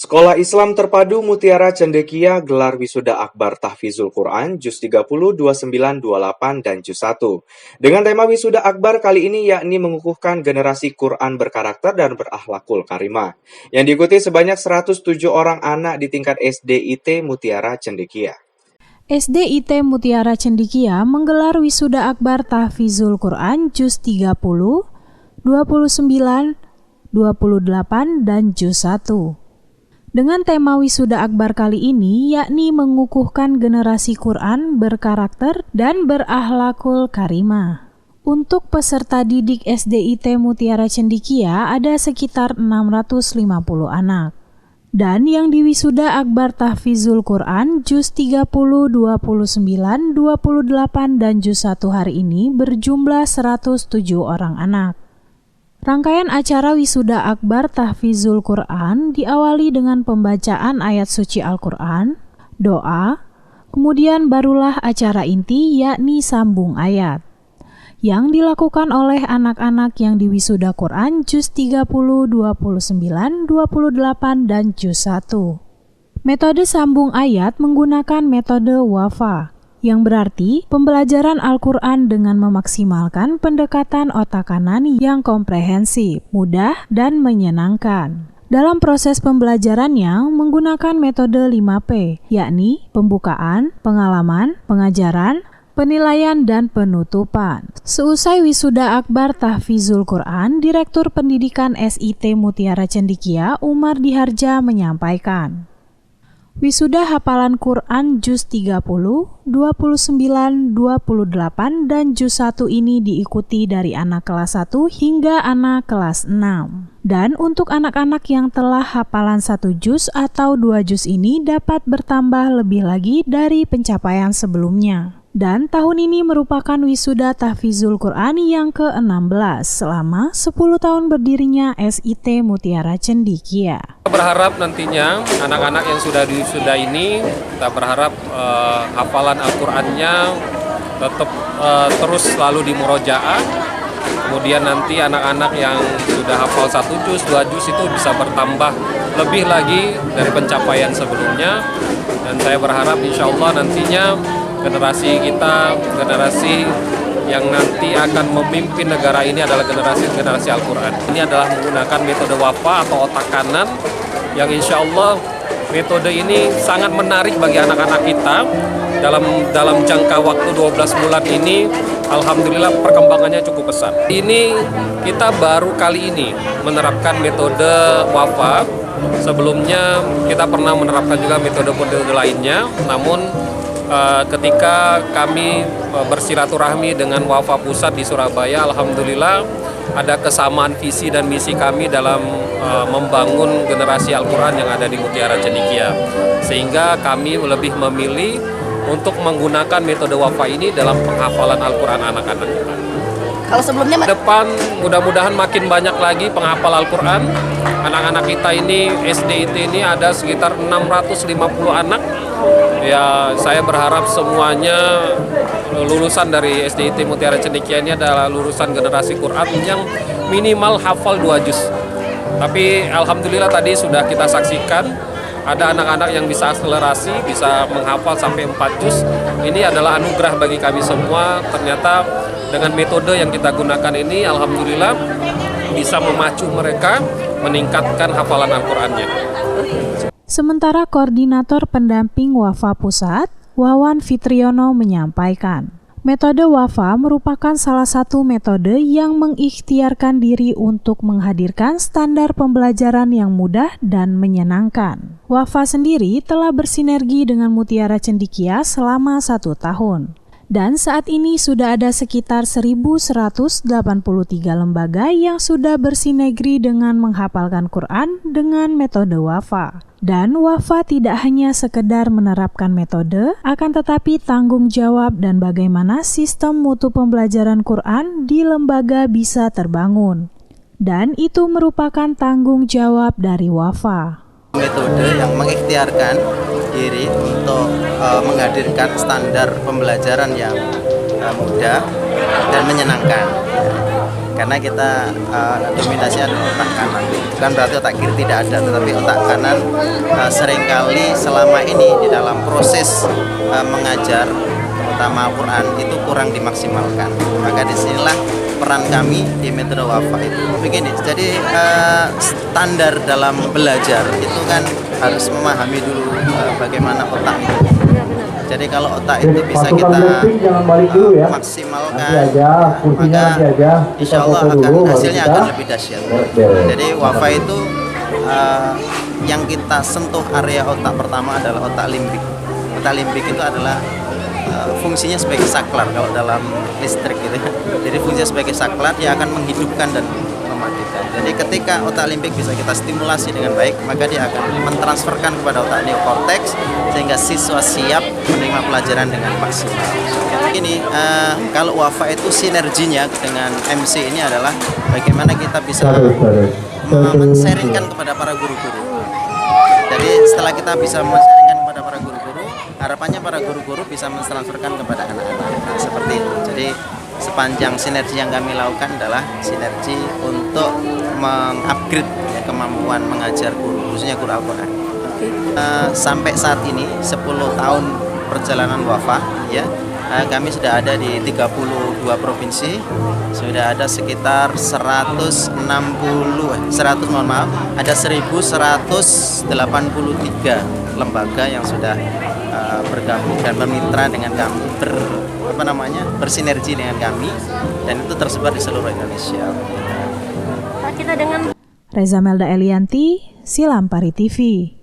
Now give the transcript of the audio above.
Sekolah Islam Terpadu Mutiara Cendekia gelar wisuda akbar tahfizul Quran Juz 30, 29, 28, dan Juz 1. Dengan tema wisuda akbar kali ini yakni mengukuhkan generasi Quran berkarakter dan berakhlakul karimah, yang diikuti sebanyak 107 orang anak di tingkat SDIT Mutiara Cendekia. SDIT Mutiara Cendekia menggelar wisuda akbar tahfizul Quran Juz 30, 29, 28, dan Juz 1. Dengan tema wisuda akbar kali ini yakni mengukuhkan generasi Quran berkarakter dan berakhlakul karimah. Untuk peserta didik SDIT Mutiara Cendekia ada sekitar 650 anak. Dan yang diwisuda akbar tahfizul Quran Juz 30, 29, 28, dan Juz 1 hari ini berjumlah 107 orang anak. Rangkaian acara wisuda akbar tahfizul Quran diawali dengan pembacaan ayat suci Al-Quran, doa, kemudian barulah acara inti yakni sambung ayat, yang dilakukan oleh anak-anak yang diwisuda Quran Juz 30, 29, 28, dan Juz 1. Metode sambung ayat menggunakan metode wafa, yang berarti pembelajaran Al-Quran dengan memaksimalkan pendekatan otak kanan yang komprehensif, mudah, dan menyenangkan. Dalam proses pembelajarannya menggunakan metode 5P, yakni pembukaan, pengalaman, pengajaran, penilaian, dan penutupan. Seusai wisuda akbar tahfizul Quran, Direktur Pendidikan SIT Mutiara Cendekia Umar Diharja menyampaikan, wisuda hafalan Quran Juz 30, 29, 28, dan Juz 1 ini diikuti dari anak kelas 1 hingga anak kelas 6. Dan untuk anak-anak yang telah hafalan 1 juz atau 2 juz ini dapat bertambah lebih lagi dari pencapaian sebelumnya. Dan tahun ini merupakan wisuda tahfizul Quran yang ke-16 selama 10 tahun berdirinya SIT Mutiara Cendekia. Kita berharap nantinya anak-anak yang sudah diwisuda ini, kita berharap hafalan Al-Qurannya tetap terus selalu dimurojaah. Kemudian nanti anak-anak yang sudah hafal 1 juz, 2 juz itu bisa bertambah lebih lagi dari pencapaian sebelumnya. Dan saya berharap insya Allah nantinya generasi kita, generasi yang nanti akan memimpin negara ini adalah generasi Al-Quran. Ini adalah menggunakan metode wafa atau otak kanan, yang insya Allah metode ini sangat menarik bagi anak-anak kita. Dalam jangka waktu 12 bulan ini, alhamdulillah perkembangannya cukup besar. Ini kita baru kali ini menerapkan metode wafa. Sebelumnya kita pernah menerapkan juga metode-metode lainnya, namun ketika kami bersilaturahmi dengan Wafa Pusat di Surabaya, alhamdulillah ada kesamaan visi dan misi kami dalam membangun generasi Al-Quran yang ada di Mutiara Cendekia. Sehingga kami lebih memilih untuk menggunakan metode Wafa ini dalam penghafalan Al-Quran anak-anak kita. Kalau sebelumnya depan mudah-mudahan makin banyak lagi penghafal Al-Quran. Anak-anak kita ini, SDIT ini ada sekitar 650 anak. Ya, saya berharap semuanya lulusan dari SDIT Mutiara Cendekia ini adalah lulusan generasi Quran yang minimal hafal 2 juz. Tapi alhamdulillah tadi sudah kita saksikan ada anak-anak yang bisa akselerasi, bisa menghafal sampai 4 juz. Ini adalah anugerah bagi kami semua. Ternyata dengan metode yang kita gunakan ini alhamdulillah bisa memacu mereka meningkatkan hafalan Al-Qurannya. Sementara Koordinator Pendamping Wafa Pusat, Wawan Fitriono menyampaikan, metode Wafa merupakan salah satu metode yang mengikhtiarkan diri untuk menghadirkan standar pembelajaran yang mudah dan menyenangkan. Wafa sendiri telah bersinergi dengan Mutiara Cendekia selama 1 tahun. Dan saat ini sudah ada sekitar 1.183 lembaga yang sudah bersinergi dengan menghafalkan Quran dengan metode Wafa. Dan Wafa tidak hanya sekedar menerapkan metode, akan tetapi tanggung jawab dan bagaimana sistem mutu pembelajaran Quran di lembaga bisa terbangun. Dan itu merupakan tanggung jawab dari Wafa. Metode yang mengikhtiarkan diri untuk menghadirkan standar pembelajaran yang mudah dan menyenangkan. karena kita dominasi adalah otak kanan. Bukan berarti otak kiri tidak ada, tetapi otak kanan seringkali selama ini di dalam proses mengajar terutama Al-Quran itu kurang dimaksimalkan. Maka disinilah peran kami di metode Wafa itu begini. Jadi standar dalam belajar itu kan harus memahami dulu bagaimana otak itu. Jadi kalau otak itu bisa kita maksimalkan, maka insya Allah hasilnya akan lebih dahsyat. Jadi Wafa itu yang kita sentuh area otak pertama adalah otak limbik. Otak limbik itu adalah fungsinya sebagai saklar kalau dalam listrik gitu ya. Jadi fungsinya sebagai saklar, dia akan menghidupkan dan mematikan. Jadi ketika otak limbik bisa kita stimulasi dengan baik, maka dia akan mentransferkan kepada otak neokorteks sehingga siswa siap menerima pelajaran dengan maksimal. Ini kalau Wafa itu sinerginya dengan MC ini adalah bagaimana kita bisa men-sharingkan kepada para guru-guru. Jadi setelah kita bisa men-sharingkan kepada para guru-guru, harapannya para guru-guru bisa mentransferkan kepada anak-anak. Seperti itu. Jadi sepanjang sinergi yang kami lakukan adalah sinergi untuk mengupgrade kemampuan mengajar guru, khususnya guru Al-Quran. Sampai saat ini 10 tahun perjalanan Wafa, ya, kami sudah ada di 32 provinsi, sudah ada sekitar 1183 lembaga yang sudah bergabung dan bermitra dengan kami, bersinergi dengan kami, dan itu tersebar di seluruh Indonesia. Reza Melda Elianti, Silampari TV.